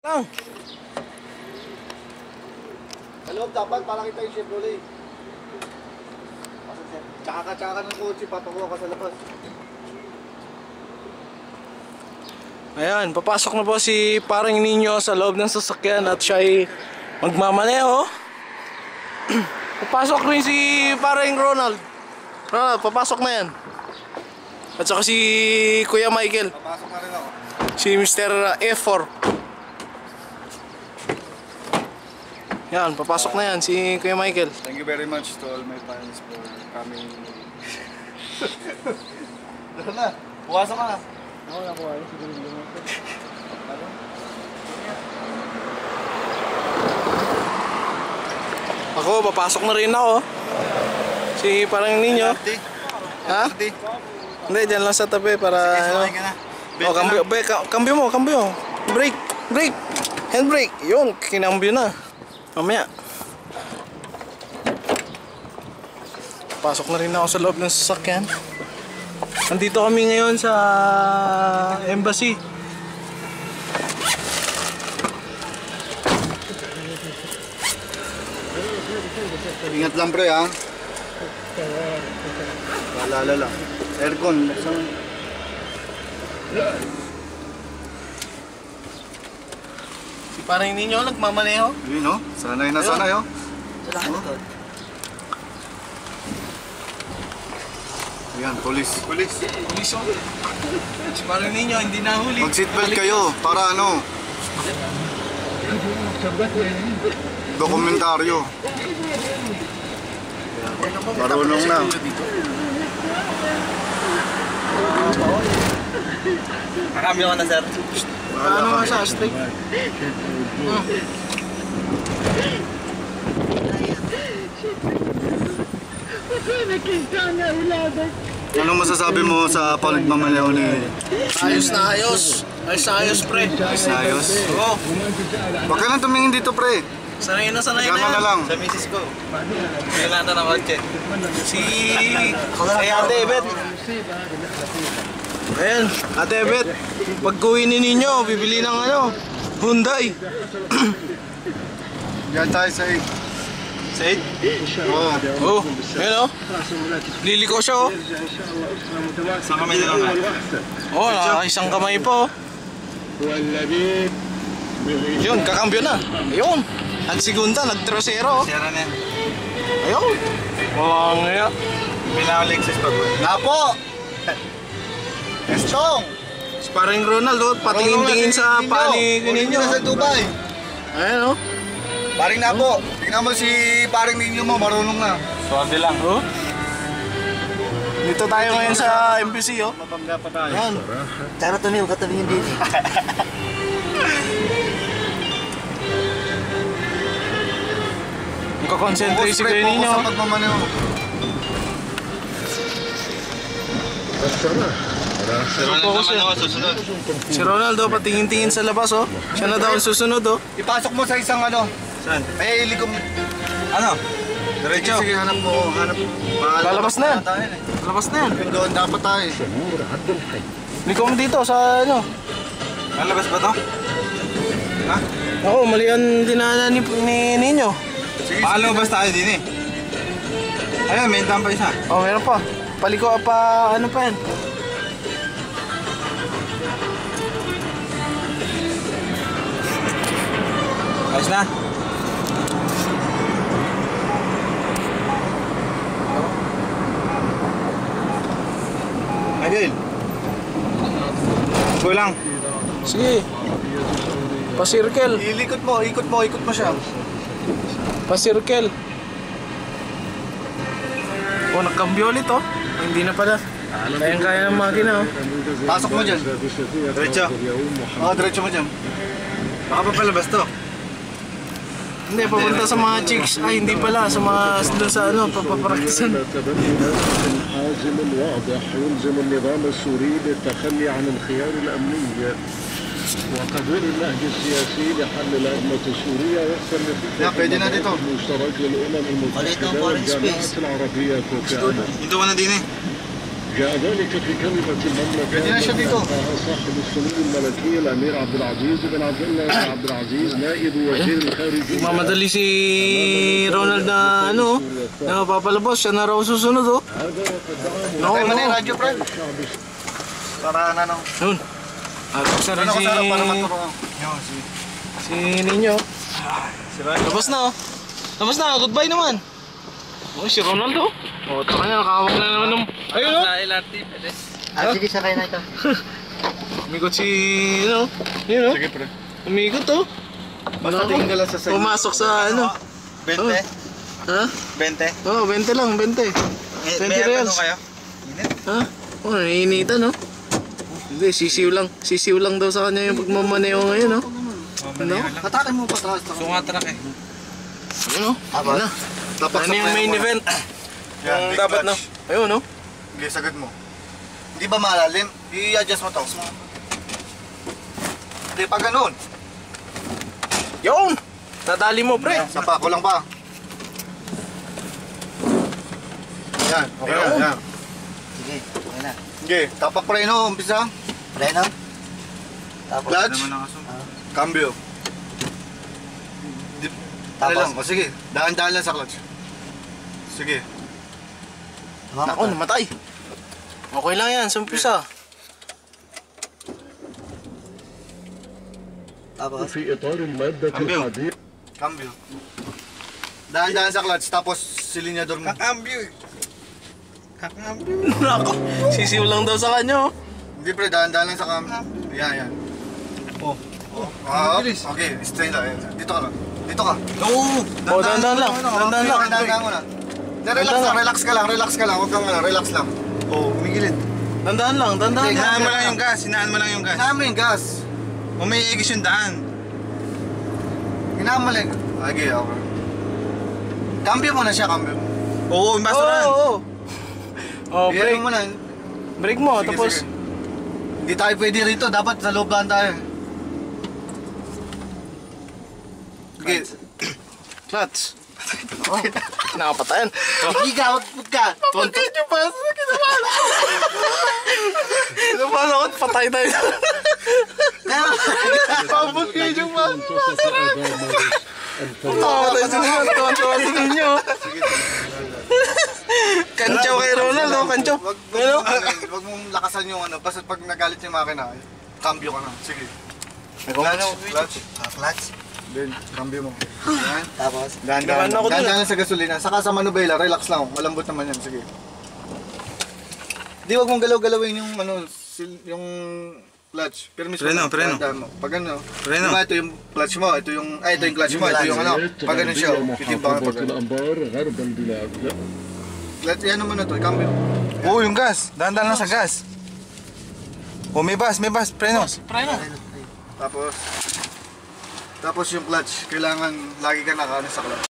Lang. Sa loob dapat, para kita yung Chevrolet. Tsaka ng kotse, papakuha ka sa labas. Ayan, papasok na po si parang Nino sa loob ng sasakyan at siya ay magmamaneho. Papasok rin si parang Ronald. Ronald, papasok na yan. At saka si Kuya Michael. Papasok na rin ako. Si Mr. F4. Yan, papasok na yan si Kuya Michael. Thank you very much to all my fans for coming. Doon na, puwasok ka na. Ako na po ay, siguro hindi mo. Ako, papasok na rin ako. Si parang Nino. Ha? Hindi, dyan lang sa tabi para ano. Oh, cambio mo. Brake. Handbrake. Yun, kinambyo na. Mamaya. Pasok na rin ako sa loob ng sasakyan. Nandito kami ngayon sa embassy. Ingat lang pre ha. Paalala lang. Aircon. Si parang Nino nagmamaneho. Yun no? Sanay na sanay oh. Ayan, polis. Pulis oh. Si parang Nino hindi nahuli. Mag seatbelt kayo para ano? Dokumentaryo. Marunong na. Kakambyo ka na, sir. Ano nga sa astig? Anong masasabi mo sa panagmamaneho ni... Ayos na ayos. Ayos pre. Ayos? Oo. Wag ka lang tumingin dito pre. Sanay na Gano'n na yan. lang. Sa misis ko. Pinalata ng kotse. Si Ate Ebet. Ayan, Ate Bet, pag-uwi ni Nino, bibili ng ano, Hyundai. Yan tayo sa 8. Sa 8? Oo. Oh, ayan oh. Liliko siya oh. Saan kami nila nga? Oh, isang kamay pa oh. Yun, kakambyo na. Ayun. At segunda, nag-trasero oh. Sira na yan. Ayun. Walang nga. Pinaka Lexus pag Napo! Estong! Parang Ronald oh, patingin-tingin sa paa ni Nino. Sa Dubai. Ayan oh. Paring Napo, tingnan mo si paring ninyo mo, marunong na. Suwabe lang. Oh. Dito tayo ngayon sa MPC oh. Mapangga pa tayo. Ayan. Tara to niyo, katabihin din. Magkakonsentrate si Kuya Nino. Sa pagmamaneho. Si Ronald naman ako susunod. Si Ronaldo patingin-tingin sa labas oh. Siya na daw ang susunod oh. Ipasok mo sa isang ano. Saan? Ay, likom. Ano? Diretso. Sige, hanap mo. Lalabas na yan. Lalabas na yan. Doon dapat tayo. Liko mo dito sa ano. Lalabas ba to? Ha? Ako, mali ang dinaanan ni Nino. Sige, Pakalabas tayo din eh. Ayun, may dam pa isa. Oh, meron pa. Paliko pa, ano pa yan. Ayos na. Michael. Go lang. Sige. Pa-circle. ikot mo siya. Pa-circle. Oh, nagkambyo ulit oh. Hindi na pala. Kayang-kaya ng makina oh. Pasok mo dyan. Diretso. Oo, diretso mo dyan. Baka pa palabas to. Hindi, papunta sa mga chicks. Ay, hindi pala. Sa mga doon sa ano, papapraktisan. حازم واضح يلزم النظام السوري للتخلي عن الخيار الأمني وقبول النهج السياسي لحل الأزمة السورية وفقا لفكرة المشترك للأمم المتحدة والجامعة العربية كوفي عنان. Dito ka na din eh. جاء ذلك في كلمة المملكة ألقاها صاحب السمو الملكي الأمير عبد العزيز بن عبد الله بن عبد العزيز نائب وزير الخارجية. Mamadali si Ronald na ano, na papalabas, siya na raw susunod oh. No, Tayo mo na yung no. radyo, Fred. Para ano. Yun. At isa rin Ano ko si... sarap para matulungan. Si Ninyo. Tapos na oh. Tapos na, goodbye naman. Oh, si Ronald oh. Oh, taka niya, nakahawak na naman ng... Ayun oh. Sige, sakay na ito. Umigot si... Ano? Yun oh. Sige, pre. Umigot oh. Basta tingin ka lang sa side. Pumasok sa ano. 20? Ha? 20? Oo, 20 lang, 20. 20 reals. kayo? Ha? Oh, naiinitan no? Hindi, sisiw lang daw sa kanya yung pagmamaneo ngayon no? Ano? Hatakin mo pa taas. Sumatrak eh. Ano? Ano na? Ano yung main event? Yung dapat no? Ayun no? Hindi, sagad mo. Hindi ba malalim? I-adjust mo to. Hindi, pag ganun. Yun! Nadali mo pre! Sapa ko lang pa. Yan, okay Ayun. yan. Sige, okay na. Sige, tapak preno, umpisa. Preno. Tapos, Clutch. Cambio. Ano lang, o sige, dahan-dahan lang sa clutch. Sige. Nako, namatay! Okay lang yan, sa umpisa. Tapos, في إطار المادة Cambio. الحديثة Cambio. Dahan-dahan sa clutch, tapos silinyador mo. Nako, sisiw lang daw sa kanya oh. Hindi pre, dahan-dahan lang sa cambio. Yan, yan. Oh. Okay, straight lang. Yan. Dito ka lang. Dito ka. Oh, dandan lang, dandan lang. Dahan-dahan mo na. Relax ka lang. Huwag kang relax lang. Oh, umigilid. Dandan lang, dandan lang. Hinaan mo lang yung gas. Hinaan mo yung gas. umiigis yung daan. Hinaan mo lang. Okay. Cambio mo na siya, cambio. Oo, yung basuran. Oo. Oh, Break break. mo na. Break mo, Sige, tapos... sige. Hindi tayo pwede rito. Dapat sa loob lang tayo. Sige. Clutch. Oh, nakapatayan. Hindi ka, huwag ka. Pagkait yung paso na kinabahan. Kinabahan ako, patay tayo. Pagkait yung paso. منتصف آذار مارس Nakapatay sila naman. Tuwan-tuwa si ninyo. Kanchaw kay Ronald, oh, kanchaw. Wag mong lakasan yung ano. Basta pag nagalit yung makina, cambio ka na. Sige. Clutch. clutch. Then, cambio mo. Yan. Tapos, Dahan-dahan. Ginawan ako dun, Dahan-dahan sa gasolina. Saka sa manubela, relax lang. Malambot naman yan. Sige. Di wag mong galaw-galawin yung ano, yung clutch. Permis mo. Preno, lang. preno. Dahan-dahan mo. Pag ano, Preno. diba ito yung clutch mo, ito yung clutch mo, ito yung ano. Pag ano siya, titimbangan pag محافظة ano. الأنبار غرب البلاد Clutch, yan naman na to, cambio. Oo, yung gas. Dahan-dahan lang sa gas. Oh, may bus, preno. Tapos yung clutch, kailangan lagi ka nakaano sa clutch.